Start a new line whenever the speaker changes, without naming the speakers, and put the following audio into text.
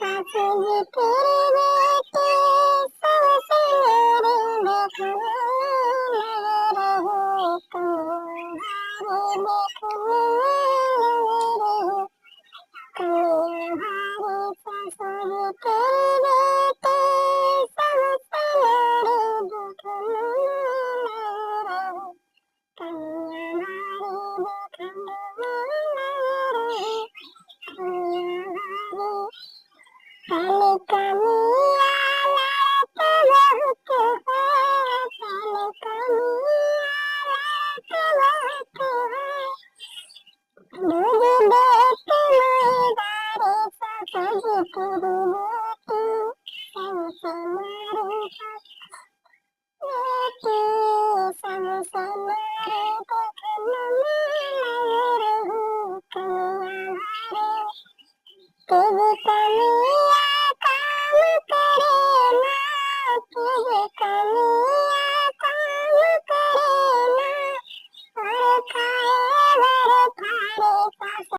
काफी तेरे बेटे सबसे मेरी देखने लगे रहो तुम्हारी देखने लगे रहो तुम्हारी ससुर तेरे बेटे सबसे मेरी देखने लगे रहो तुम्हारी देखने लगे रहो काली काली आलत बहुत है काली काली आलत बहुत है दूध देती मेरी ससुर तेरी बेटी सबसे मेरी बेटी सबसे मेरी देखने लगे रहूं तुम्हारी तेरी काली